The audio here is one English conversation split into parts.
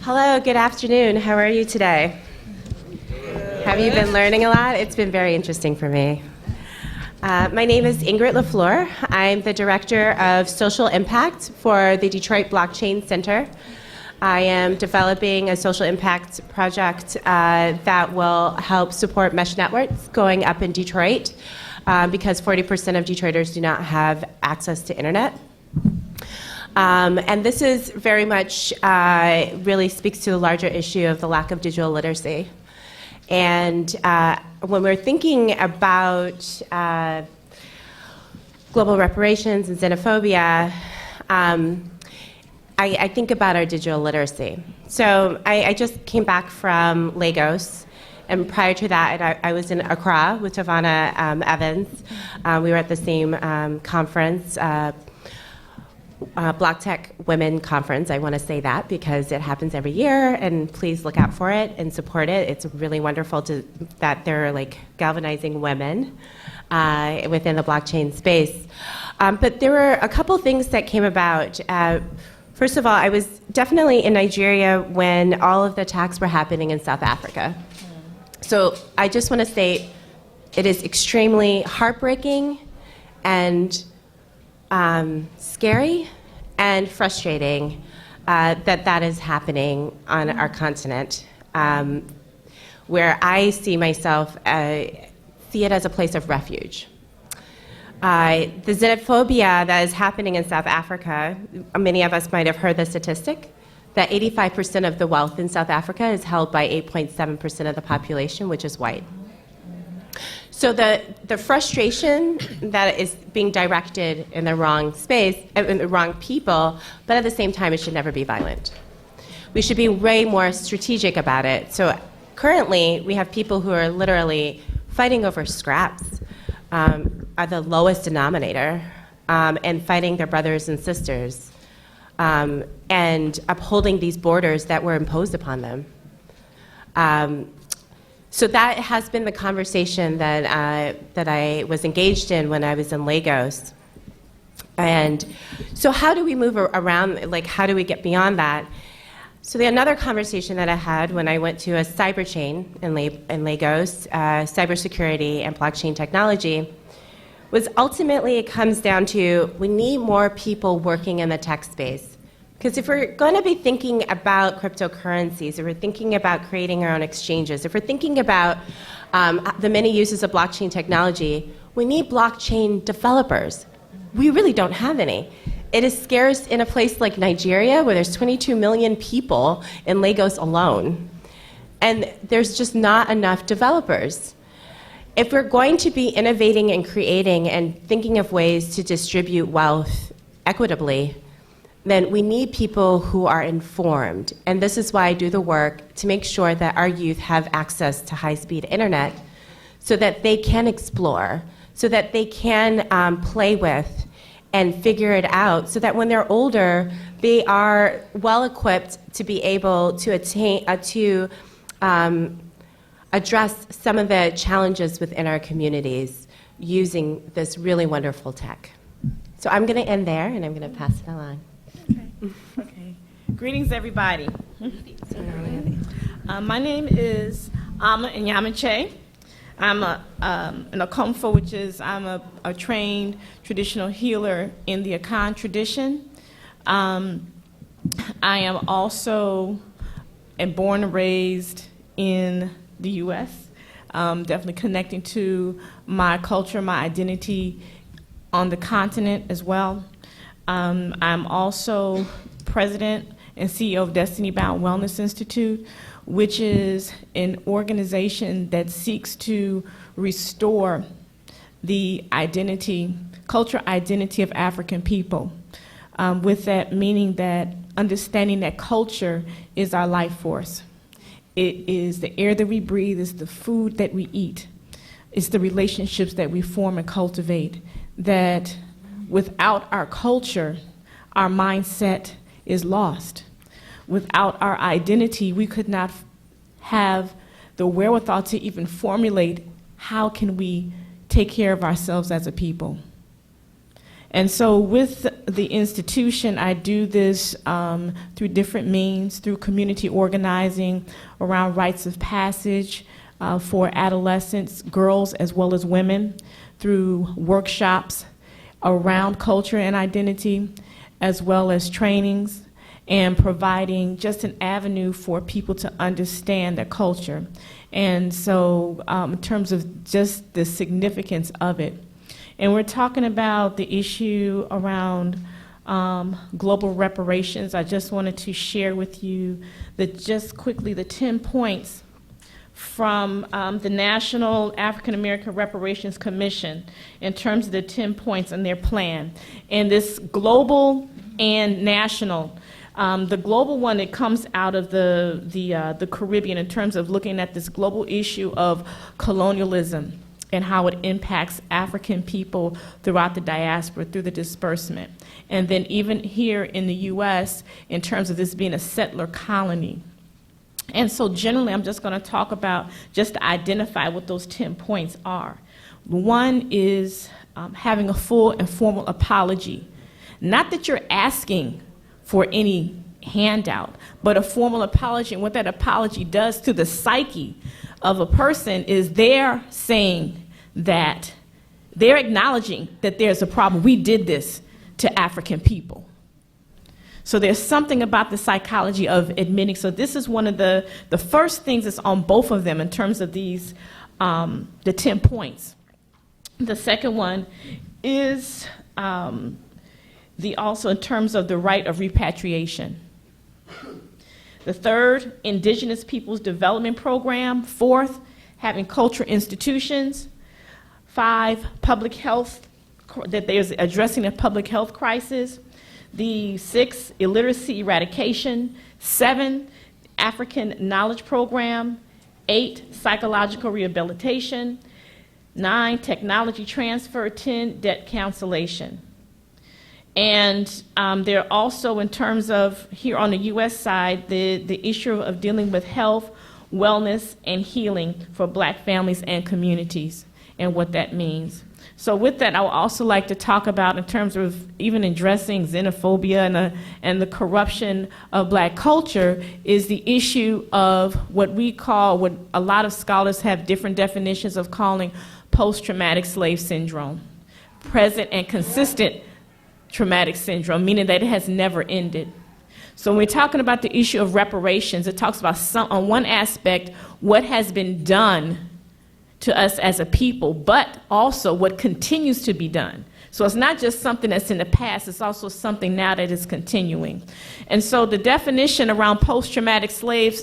Hello, good afternoon. How are you today? Have you been learning a lot? It's been very interesting for me. My name is Ingrid LaFleur. I'm the Director of Social Impact for the Detroit Blockchain Center. I am developing a social impact project that will help support mesh networks going up in Detroit because 40% of Detroiters do not have access to internet. And this is very much really speaks to the larger issue of the lack of digital literacy. And when we're thinking about global reparations and xenophobia, I think about our digital literacy. So I just came back from Lagos, and prior to that, I was in Accra with Tavana Evans. We were at the same conference, Black Tech Women Conference. I want to say that because it happens every year, and please look out for it and support it. It's really wonderful that there are like galvanizing women within the blockchain space. But there were a couple things that came about. First of all, I was definitely in Nigeria when all of the attacks were happening in South Africa. So I just want to say it is extremely heartbreaking and scary and frustrating that is happening on our continent, where I see myself, see it as a place of refuge. The xenophobia that is happening in South Africa, many of us might have heard the statistic, that 85% of the wealth in South Africa is held by 8.7% of the population, which is white. So the frustration that is being directed in the wrong space, in the wrong people, but at the same time, it should never be violent. We should be way more strategic about it. So currently, we have people who are literally fighting over scraps, are the lowest denominator, and fighting their brothers and sisters, and upholding these borders that were imposed upon them. So that has been the conversation that I was engaged in when I was in Lagos. And so how do we move around, like how do we get beyond that? So another conversation that I had when I went to a cyber chain in Lagos, cybersecurity and blockchain technology, was ultimately it comes down to we need more people working in the tech space. Because if we're going to be thinking about cryptocurrencies, if we're thinking about creating our own exchanges, if we're thinking about the many uses of blockchain technology, we need blockchain developers. We really don't have any. It is scarce in a place like Nigeria, where there's 22 million people in Lagos alone. And there's just not enough developers. If we're going to be innovating and creating and thinking of ways to distribute wealth equitably, then we need people who are informed. And this is why I do the work to make sure that our youth have access to high-speed internet so that they can explore, so that they can play with and figure it out, so that when they're older, they are well-equipped to be able to address some of the challenges within our communities using this really wonderful tech. So I'm going to end there, and I'm going to pass it along. Okay. Greetings, everybody. My name is Ama Nyamache. I'm an Akomfo, which is I'm a trained traditional healer in the Akan tradition. I am also born and raised in the U.S., definitely connecting to my culture, my identity on the continent as well. I'm also president and CEO of Destiny Bound Wellness Institute, which is an organization that seeks to restore the identity, cultural identity of African people, with that meaning that understanding that culture is our life force. It is the air that we breathe, it's the food that we eat, it's the relationships that we form and cultivate, that without our culture, our mindset is lost. Without our identity, we could not have the wherewithal to even formulate how can we take care of ourselves as a people. And so with the institution, I do this through different means, through community organizing around rites of passage for adolescents, girls as well as women, through workshops around culture and identity, as well as trainings, and providing just an avenue for people to understand their culture. And so in terms of just the significance of it. And we're talking about the issue around global reparations. I just wanted to share with you just quickly the 10 points from the National African American Reparations Commission in terms of the 10 points in their plan. And this global and national, the global one, it comes out of the Caribbean in terms of looking at this global issue of colonialism and how it impacts African people throughout the diaspora through the disbursement. And then even here in the U.S., in terms of this being a settler colony. And so generally, I'm just going to talk about, just to identify what those 10 points are. One is having a full and formal apology. Not that you're asking for any handout, but a formal apology. And what that apology does to the psyche of a person is they're saying that they're acknowledging that there's a problem. We did this to African people. So there's something about the psychology of admitting. So this is one of the first things that's on both of them in terms of these, the 10 points. The second one is also in terms of the right of repatriation. The third, Indigenous Peoples Development Program. Fourth, having cultural institutions. 5, public health, that there's addressing a public health crisis. The 6, illiteracy eradication. 7, African Knowledge Program. 8, psychological rehabilitation. 9, technology transfer. 10, debt cancellation. And there are also, in terms of here on the U.S. side, the issue of dealing with health, wellness, and healing for Black families and communities, and what that means. So with that, I would also like to talk about, in terms of even addressing xenophobia and the corruption of Black culture, is the issue of what we call, what a lot of scholars have different definitions of calling post-traumatic slave syndrome, present and consistent traumatic syndrome, meaning that it has never ended. So when we're talking about the issue of reparations, it talks about on one aspect, what has been done to us as a people, but also what continues to be done. So it's not just something that's in the past, it's also something now that is continuing. And so the definition around post-traumatic slave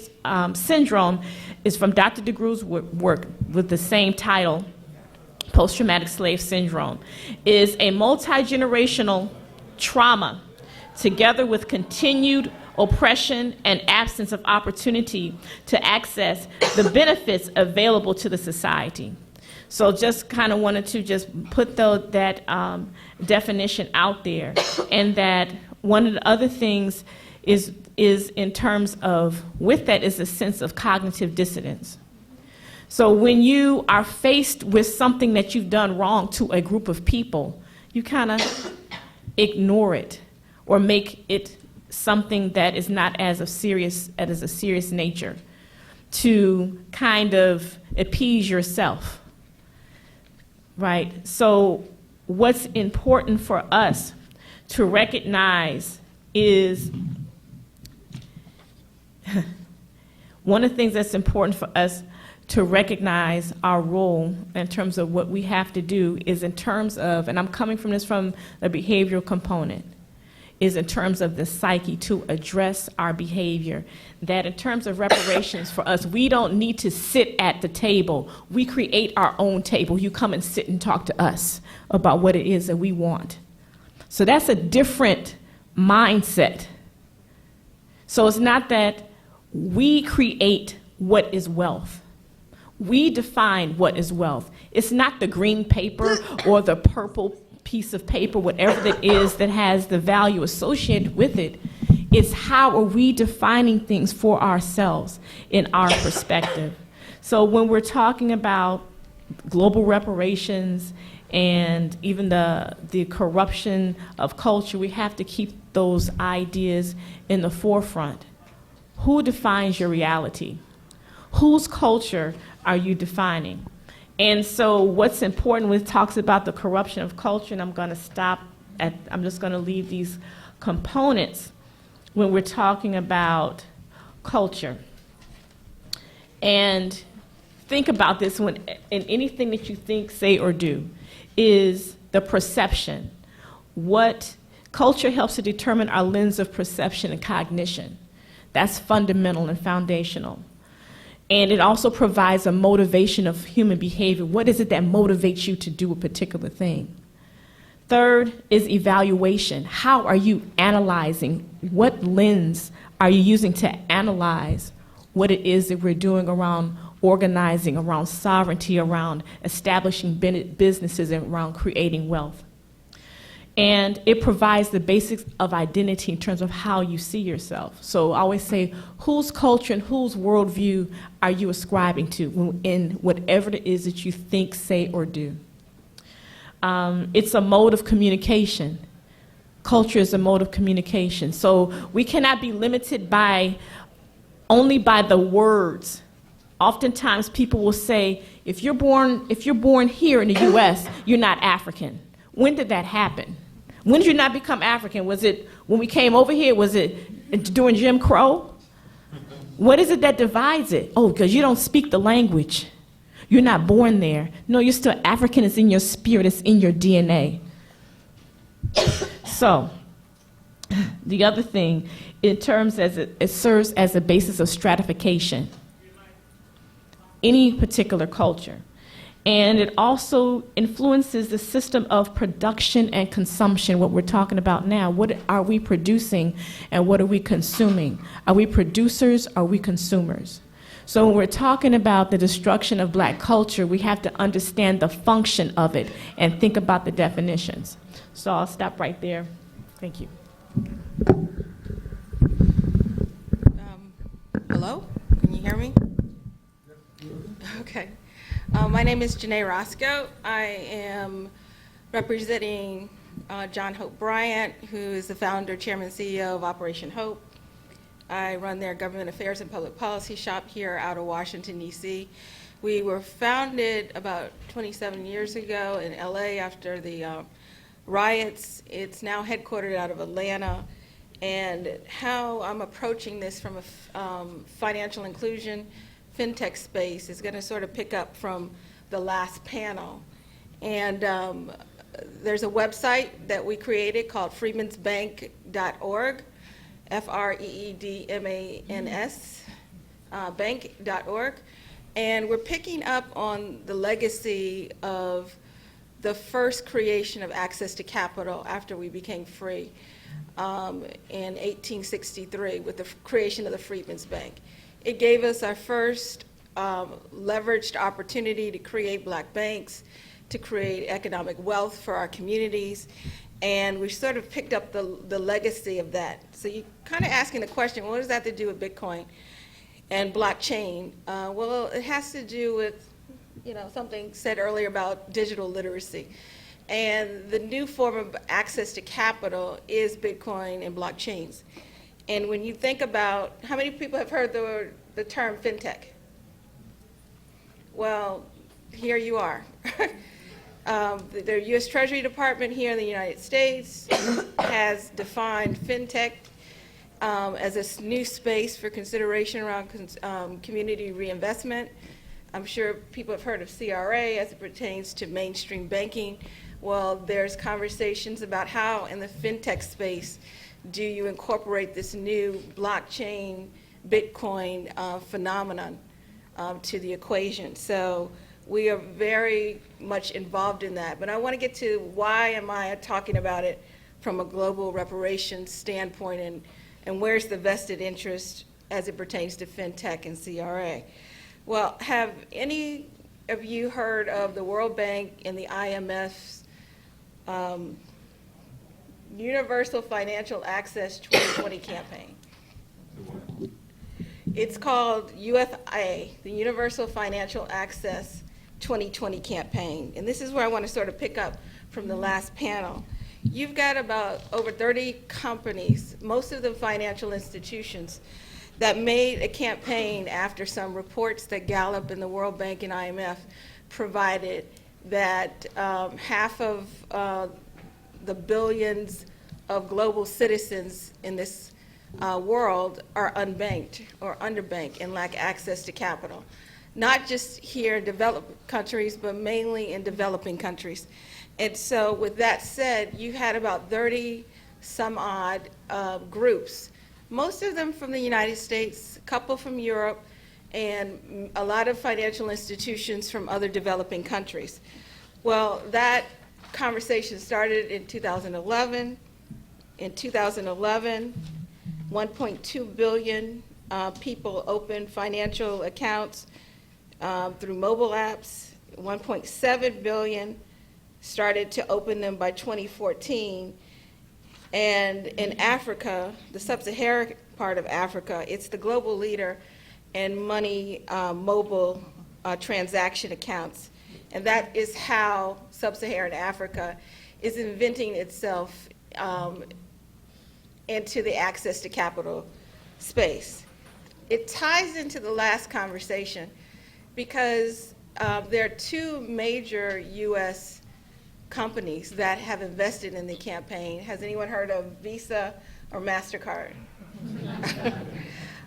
syndrome is from Dr. DeGroo's work with the same title, post-traumatic slave syndrome, is a multi-generational trauma together with continued oppression and absence of opportunity to access the benefits available to the society. So just kind of wanted to just put that definition out there. And that one of the other things is in terms of, with that, is a sense of cognitive dissonance. So when you are faced with something that you've done wrong to a group of people, you kind of ignore it or make it something that is not as a serious nature, to kind of appease yourself, right? So what's important for us to recognize is one of the things that's important for us to recognize our role in terms of what we have to do is in terms of, and I'm coming from this from the behavioral component, is in terms of the psyche, to address our behavior. That in terms of reparations for us, we don't need to sit at the table. We create our own table. You come and sit and talk to us about what it is that we want. So that's a different mindset. So it's not that we create what is wealth. We define what is wealth. It's not the green paper or the purple piece of paper, whatever that is that has the value associated with it. It's how are we defining things for ourselves in our perspective. So when we're talking about global reparations and even the corruption of culture, we have to keep those ideas in the forefront. Who defines your reality? Whose culture are you defining? And so what's important when it talks about the corruption of culture, and I'm just going to leave these components when we're talking about culture. And think about this when in anything that you think, say, or do is the perception. What culture helps to determine our lens of perception and cognition. That's fundamental and foundational. And it also provides a motivation of human behavior. What is it that motivates you to do a particular thing? Third is evaluation. How are you analyzing? What lens are you using to analyze what it is that we're doing around organizing, around sovereignty, around establishing businesses, and around creating wealth? And it provides the basics of identity in terms of how you see yourself. So I always say, whose culture and whose worldview are you ascribing to in whatever it is that you think, say, or do? It's a mode of communication. Culture is a mode of communication. So we cannot be limited only by the words. Oftentimes people will say, if you're born here in the U.S., you're not African. When did that happen? When did you not become African? Was it when we came over here? Was it during Jim Crow? What is it that divides it? Oh, because you don't speak the language. You're not born there. No, you're still African. It's in your spirit. It's in your DNA. So, the other thing, in terms as it serves as a basis of stratification. Any particular culture. And it also influences the system of production and consumption, what we're talking about now. What are we producing and what are we consuming? Are we producers? Are we consumers? So when we're talking about the destruction of black culture, we have to understand the function of it and think about the definitions. So I'll stop right there. Thank you. Hello? Can you hear me? Okay. My name is Janae Roscoe. I am representing John Hope Bryant, who is the founder, chairman, CEO of Operation Hope. I run their government affairs and public policy shop here out of Washington, D.C. We were founded about 27 years ago in L.A. after the riots. It's now headquartered out of Atlanta. And how I'm approaching this from a financial inclusion fintech space is going to sort of pick up from the last panel. And there's a website that we created called freedmansbank.org, FREEDMANS, bank.org. And we're picking up on the legacy of the first creation of access to capital after we became free in 1863 with the creation of the Freedmen's Bank. It gave us our first leveraged opportunity to create black banks, to create economic wealth for our communities, and we sort of picked up the legacy of that. So you're kind of asking the question, what does that have to do with Bitcoin and blockchain? Well, it has to do with, something said earlier about digital literacy. And the new form of access to capital is Bitcoin and blockchains. And when you think about, how many people have heard the term fintech? Well, here you are. The U.S. Treasury Department here in the United States has defined fintech as a new space for consideration around community reinvestment. I'm sure people have heard of CRA as it pertains to mainstream banking. Well, there's conversations about how in the fintech space do you incorporate this new blockchain, Bitcoin phenomenon to the equation. So we are very much involved in that. But I want to get to why am I talking about it from a global reparations standpoint, and where's the vested interest as it pertains to fintech and CRA. Well, have any of you heard of the World Bank and the IMF's Universal Financial Access 2020 campaign? It's called UFA, the Universal Financial Access 2020 campaign. And this is where I want to sort of pick up from the last panel. You've got about over 30 companies, most of them financial institutions, that made a campaign after some reports that Gallup and the World Bank and IMF provided that half of the billions of global citizens in this world are unbanked or underbanked and lack access to capital. Not just here in developed countries, but mainly in developing countries. And so with that said, you had about 30 some odd groups, most of them from the United States, a couple from Europe, and a lot of financial institutions from other developing countries. Well, that conversation started in 2011. In 2011, 1.2 billion people opened financial accounts through mobile apps. 1.7 billion started to open them by 2014. And in Africa, the sub-Saharan part of Africa, it's the global leader in money mobile transaction accounts. And that is how sub-Saharan Africa is inventing itself into the access to capital space. It ties into the last conversation because there are two major U.S. companies that have invested in the campaign. Has anyone heard of Visa or MasterCard?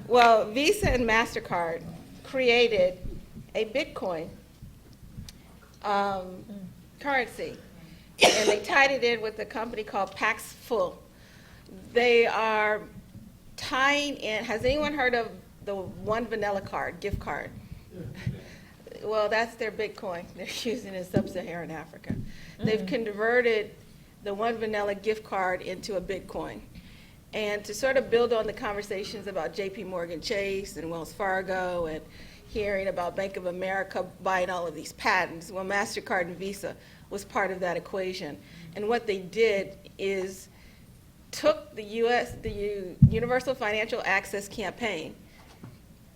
Well, Visa and MasterCard created a Bitcoin currency, and they tied it in with a company called Paxful. They are tying in, has anyone heard of the One Vanilla card, gift card? Well, that's their Bitcoin they're using in sub-Saharan Africa. They've converted the One Vanilla gift card into a Bitcoin. And to sort of build on the conversations about JP Morgan Chase and Wells Fargo and hearing about Bank of America buying all of these patents, well, MasterCard and Visa was part of that equation. And what they did is took the Universal Financial Access Campaign,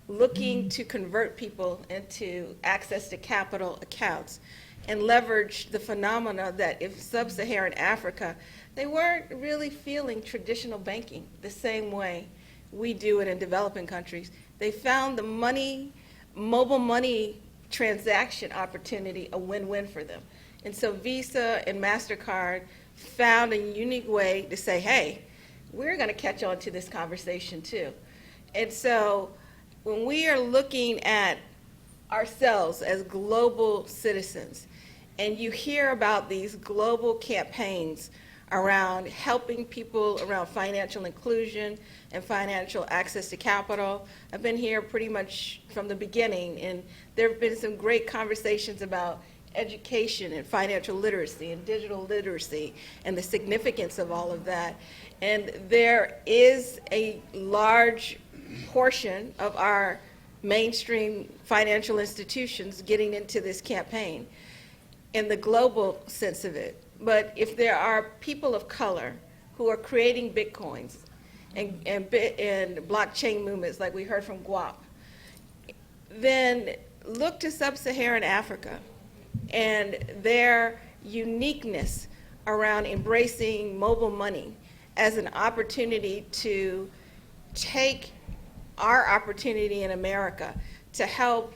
looking to convert people into access to capital accounts, and leveraged the phenomena that if sub-Saharan Africa, they weren't really feeling traditional banking the same way we do it in developing countries. They found the money, mobile money transaction opportunity a win-win for them. And so Visa and MasterCard found a unique way to say, hey, we're going to catch on to this conversation too. And so when we are looking at ourselves as global citizens, and you hear about these global campaigns around helping people around financial inclusion and financial access to capital, I've been here pretty much from the beginning, and there have been some great conversations about education and financial literacy and digital literacy and the significance of all of that. And there is a large portion of our mainstream financial institutions getting into this campaign in the global sense of it. But if there are people of color who are creating Bitcoins and blockchain movements like we heard from Guap, then look to sub-Saharan Africa and their uniqueness around embracing mobile money as an opportunity to take our opportunity in America to help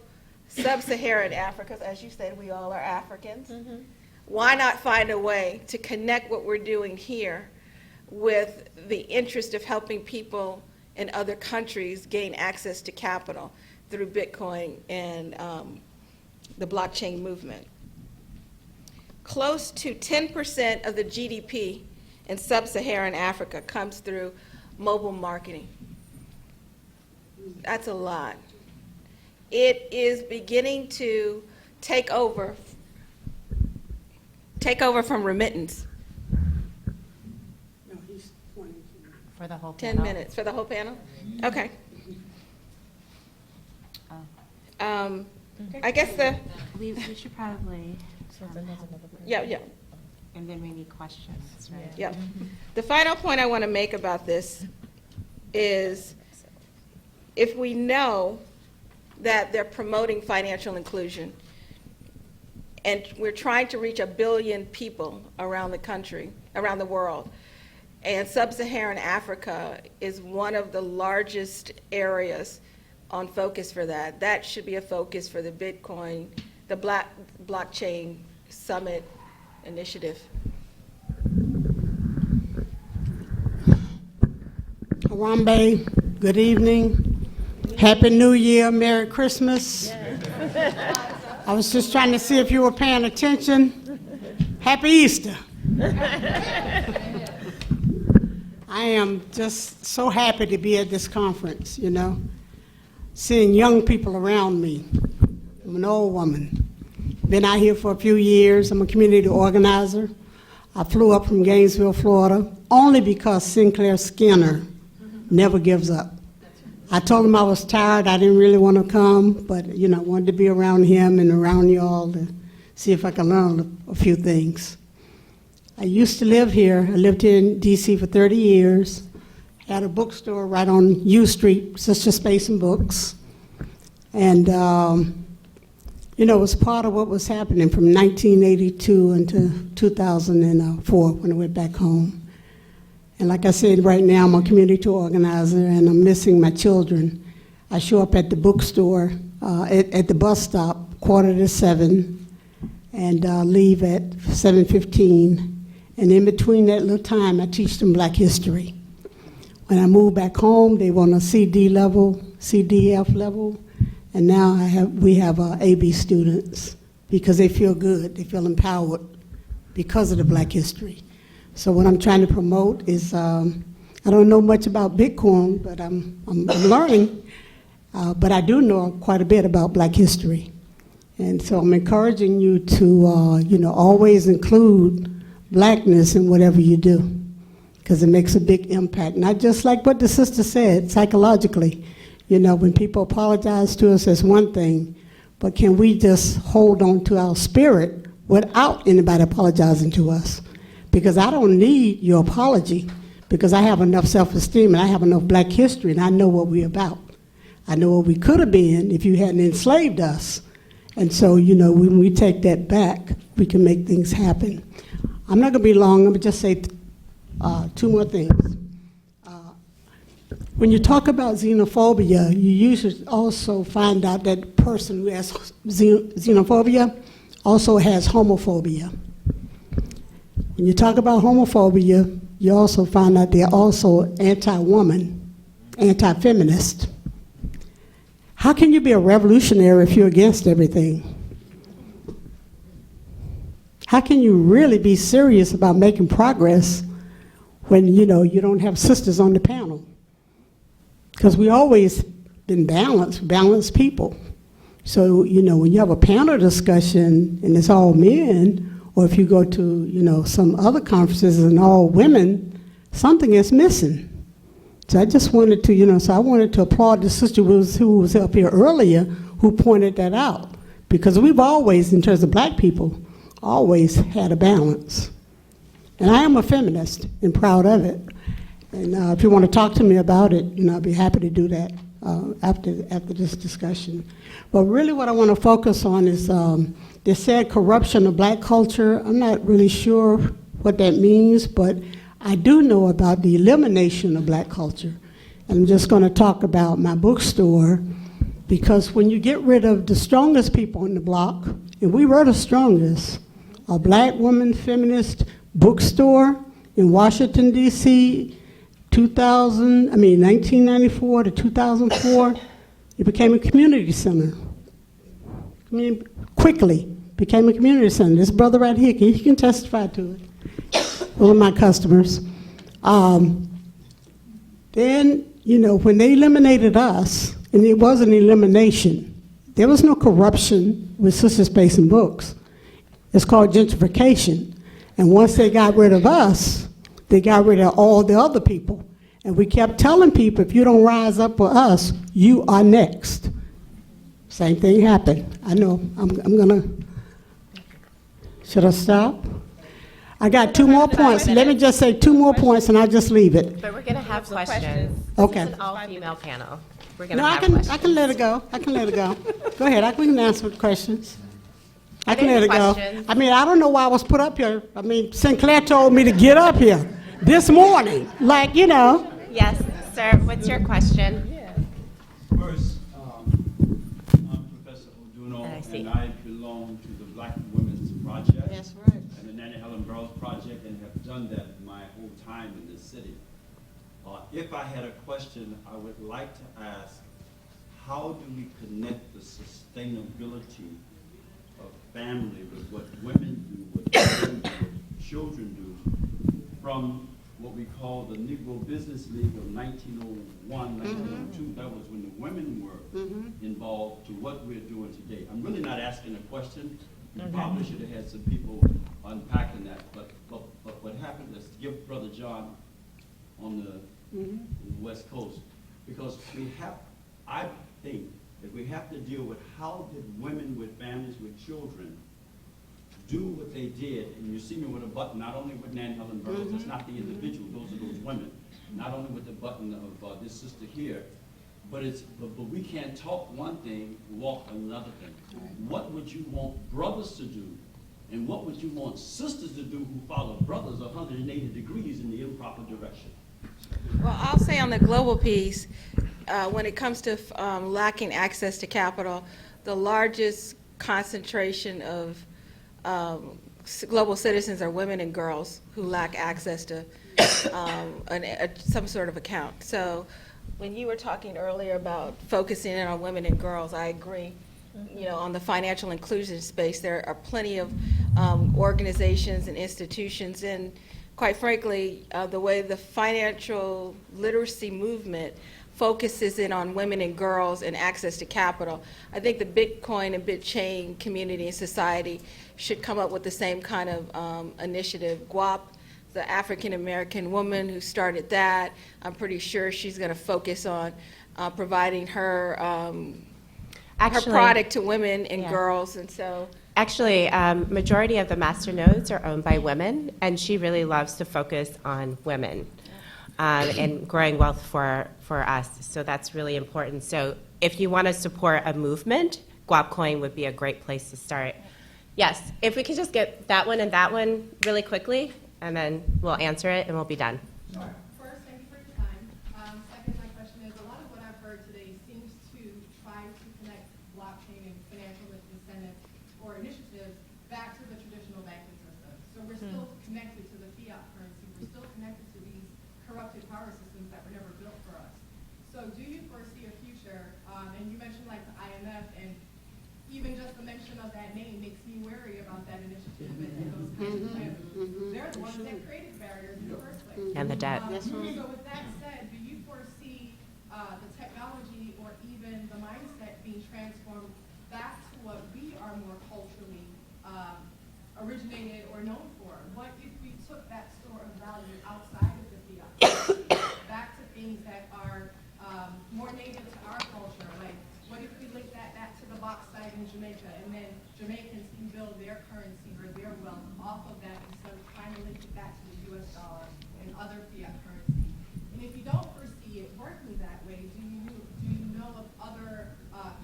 sub-Saharan Africa, as you said, we all are Africans. Mm-hmm. Why not find a way to connect what we're doing here with the interest of helping people in other countries gain access to capital through Bitcoin and the blockchain movement? Close to 10% of the GDP in sub-Saharan Africa comes through mobile marketing. That's a lot. It is beginning to take over from remittance. No, he's pointing to you. For the whole 10 panel? minutes for the whole panel? Okay. I guess We should probably, yeah. and then we need questions, right? Yeah. The final point I want to make about this is if we know that they're promoting financial inclusion, And we're trying to reach 1 billion people around the country, around the world. And sub-Saharan Africa is one of the largest areas on focus for that. That should be a focus for the Bitcoin, the blockchain summit initiative. Harambe, good evening. Happy New Year, Merry Christmas. I was just trying to see if you were paying attention. Happy Easter. I am just so happy to be at this conference, you know, seeing young people around me. I'm an old woman. Been out here for a few years. I'm a community organizer. I flew up from Gainesville, Florida, only because Sinclair Skinner never gives up. I told him I was tired. I didn't really want to come, but, you know, I wanted to be around him and around y'all to see if I could learn a few things. I used to live here. I lived here in D.C. for 30 years. Had a bookstore right on U Street, Sister Space and Books. And, you know, it was part of what was happening from 1982 until 2004 when I went back home. And like I said, right now I'm a community organizer and I'm missing my children. I show up at the bookstore, at the bus stop, 6:45, and leave at 7:15. And in between that little time, I teach them Black history. When I move back home, they want a CD level, CDF level, and now we have AB students because they feel good, they feel empowered because of the Black history. So what I'm trying to promote is, I don't know much about Bitcoin, but I'm learning, but I do know quite a bit about Black history. And so I'm encouraging you to, you know, always include Blackness in whatever you do, because it makes a big impact. Not just like what the sister said, psychologically. You know, when people apologize to us, that's one thing, but can we just hold on to our spirit without anybody apologizing to us? Because I don't need your apology, because I have enough self-esteem and I have enough Black history and I know what we're about. I know what we could have been if you hadn't enslaved us. And so, you know, when we take that back, we can make things happen. I'm not going to be long. I'm going to just say two more things. When you talk about xenophobia, you usually also find out that person who has xenophobia also has homophobia. When you talk about homophobia, you also find out they're also anti-woman, anti-feminist. How can you be a revolutionary if you're against everything? How can you really be serious about making progress when, you know, you don't have sisters on the panel? Because we always been balanced people. So, you know, when you have a panel discussion and it's all men, or if you go to, you know, some other conferences and all women, something is missing. So I just wanted to, you know, so I wanted to applaud the sister who was up here earlier who pointed that out. Because we've always, in terms of Black people, always had a balance. And I am a feminist and proud of it. And if you want to talk to me about it, you know, I'd be happy to do that after this discussion. But really what I want to focus on is they said corruption of Black culture. I'm not really sure what that means, but I do know about the elimination of Black culture. And I'm just going to talk about my bookstore, because when you get rid of the strongest people in the block, and we were the strongest, a Black woman feminist bookstore in Washington, D.C., 1994 to 2004, it became a community center. Quickly became a community center. This brother right here, he can testify to it. One of my customers. Then, you know, when they eliminated us, and it was an elimination, there was no corruption with Sister Space and Books. It's called gentrification. And once they got rid of us, they got rid of all the other people. And we kept telling people, if you don't rise up for us, you are next. Same thing happened. I know, I'm gonna, should I stop? I got two more points. Let me just say two more points and I'll just leave it. But we're going to have questions. Okay. This is an all-female panel. We're going to No, have questions. I can let it go. I can let it go. Go ahead, we can answer questions. I can Any let it go. questions? I mean, I don't know why I was put up here. I mean, Sinclair told me to get up here this morning. Like, you know. Yes, sir, what's your question? First, I'm Professor Oduno, I see. and I belong to the Black Women's Project. That's right. And the Nanny Helen Burroughs Project, and have done that my whole time in this city. If I had a question, I would like to ask, how do we connect the sustainability of family with what women do, what men do, what children do, from what we call the Negro Business League of 1901, 1902, that was when the women were involved, to what we're doing today. I'm really not asking a question. You probably should have had some people unpacking that, but what happened is, give Brother John on the West Coast, because we have, I think that we have to deal with how did women with families with children do what they did. And you see me with a button, not only with Nanny Helen Burroughs, that's not the individual, those are those women. Not only with the button of this sister here, but we can't talk one thing, walk another thing. What would you want brothers to do, and what would you want sisters to do who follow brothers 180 degrees in the improper direction? Well, I'll say on the global piece, when it comes to lacking access to capital, the largest concentration of global citizens are women and girls who lack access to some sort of account. So when you were talking earlier about focusing in on women and girls, I agree. You know, on the financial inclusion space, there are plenty of organizations and institutions, and quite frankly, the way the financial literacy movement focuses in on women and girls and access to capital. I think the Bitcoin and BitChain community and society should come up with the same kind of initiative. GWAP, the African American woman who started that, I'm pretty sure she's going to focus on providing her product to women and girls, and so. Actually, majority of the master nodes are owned by women, and she really loves to focus on women and growing wealth for us. So that's really important. So if you want to support a movement, Guapcoin would be a great place to start. Yes, if we could just get that one and that one really quickly, and then we'll answer it and we'll be done. Sure. First, thank you for your time. Second, my question is, a lot of what I've heard today seems to try to connect blockchain and financial incentives or initiatives back to the traditional banking system. So we're still connected to the fiat currency. We're still connected to these corrupted power systems that were never built for us. So do you foresee a future, and you mentioned like the IMF, and even just the mention of that name makes me wary about that initiative and those kinds of plans. They're the ones that created barriers in the first place. And the debt. So with that said, do you foresee the technology or even the mindset being transformed back to what we are more culturally originated or known for? What if we took that store of value outside of the fiat, back to things that are more native to our culture? Like, what if we link that back to the bauxite in Jamaica, and then Jamaicans can build their currency or their wealth off of that instead of trying to link it back to the U.S. dollar and other fiat currency? And if you don't foresee it working that way, do you know of other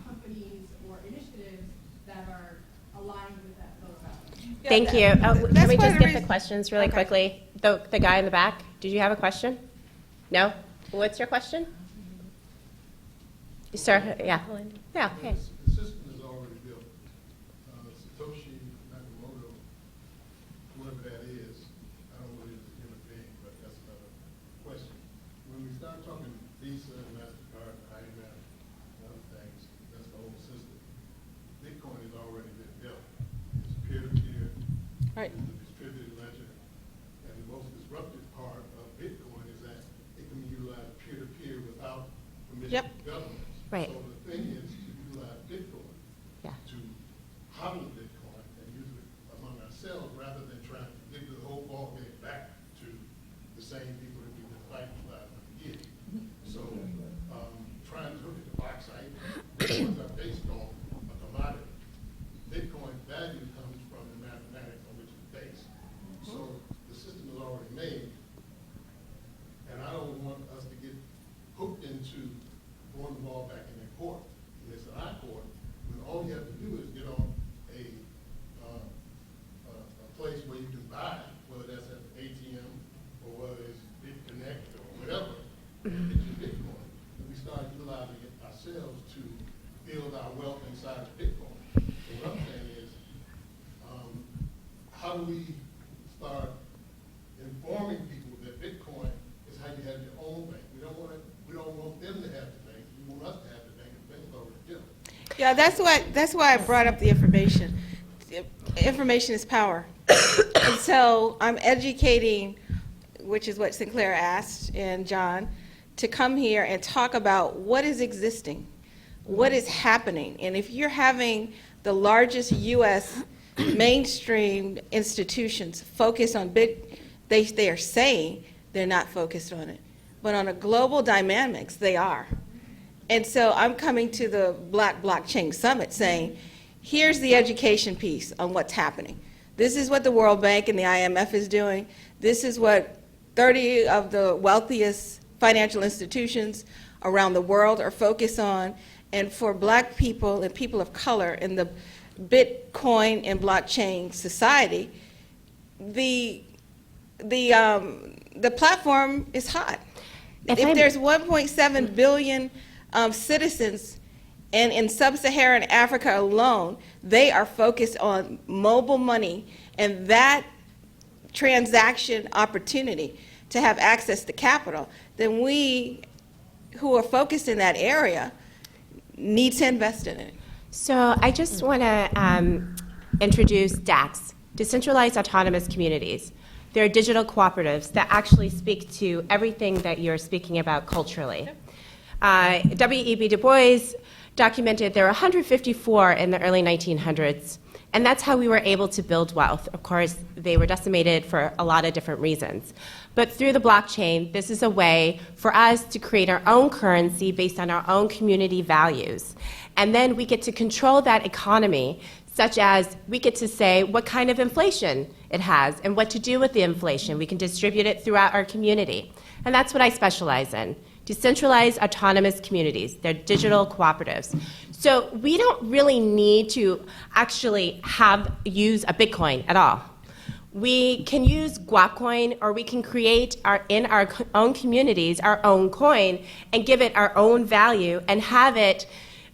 companies or initiatives that are aligned with those values? Yeah, Thank you. Can that's we one just of get the the reasons- questions really Okay. quickly? The guy in the back, did you have a question? No? What's your question? Sir, yeah. Yeah, okay. The system is already built. Satoshi Nakamoto, whoever that is, I don't believe it's a human being, but that's another question. When we start talking Visa, MasterCard, IMF, and other things, that's the whole system. Bitcoin has already been built. It's peer-to-peer. Right. It's a distributed ledger. And the most disruptive part of Bitcoin is that it can be utilized peer-to-peer without permission Yep. of governments. Right. So the thing is to utilize Bitcoin Yeah. to hodl Bitcoin and use it among ourselves rather than trying to give the whole ballgame back to the same people that we've been fighting for 500 years. So, trying to look at the bauxite, Bitcoins are based on a commodity. Bitcoin value comes from the mathematics on which it's based. So the system is already made, and I don't want us to get hooked into throwing the ball back in their court. And it's in our court, when all you have to do is get on a build our wealth inside of Bitcoin. So what I'm saying is, how do we start informing people that Bitcoin is how you have your own bank? We don't want them to have the bank. We want us to have the bank. The bank's already built. Yeah, that's why I brought up the information. Information is power. And so I'm educating, which is what Sinclair asked, and John, to come here and talk about what is existing, what is happening. And if you're having the largest U.S. mainstream institutions focus on they are saying they're not focused on it. But on a global dynamics, they are. And so I'm coming to the Black Blockchain Summit saying, here's the education piece on what's happening. This is what the World Bank and the IMF is doing. This is what 30 of the wealthiest financial institutions around the world are focused on. And for black people and people of color in the Bitcoin and blockchain society, the platform is hot. If there's 1.7 billion citizens, and in sub-Saharan Africa alone, they are focused on mobile money and that transaction opportunity to have access to capital, then we who are focused in that area need to invest in it. So I just want to introduce DACs, Decentralized Autonomous Communities. They're digital cooperatives that actually speak to everything that you're speaking about culturally. W.E.B. Du Bois documented there were 154 in the early 1900s, and that's how we were able to build wealth. Of course, they were decimated for a lot of different reasons. But through the blockchain, this is a way for us to create our own currency based on our own community values. And then we get to control that economy, such as we get to say what kind of inflation it has and what to do with the inflation. We can distribute it throughout our community. And that's what I specialize in. Decentralized autonomous communities. They're digital cooperatives. So we don't really need to actually use a Bitcoin at all. We can use Guapcoin, or we can create in our own communities our own coin and give it our own value and have it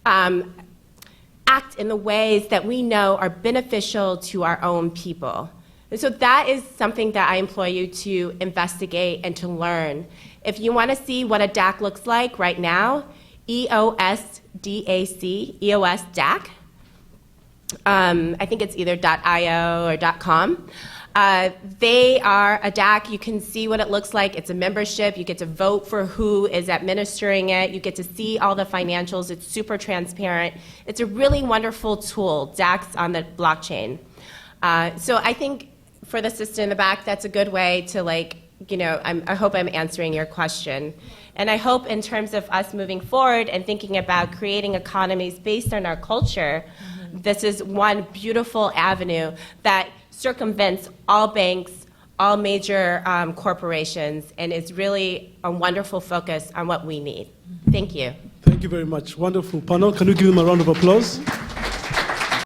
act in the ways that we know are beneficial to our own people. And so that is something that I implore you to investigate and to learn. If you want to see what a DAC looks like right now, EOS DAC. I think it's either .io or .com. They are a DAC. You can see what it looks like. It's a membership. You get to vote for who is administering it. You get to see all the financials. It's super transparent. It's a really wonderful tool, DACs on the blockchain. So I think for the sister in the back, that's a good way to I hope I'm answering your question. And I hope in terms of us moving forward and thinking about creating economies based on our culture, this is one beautiful avenue that circumvents all banks, all major corporations, and is really a wonderful focus on what we need. Thank you. Thank you very much. Wonderful panel. Can we give them a round of applause?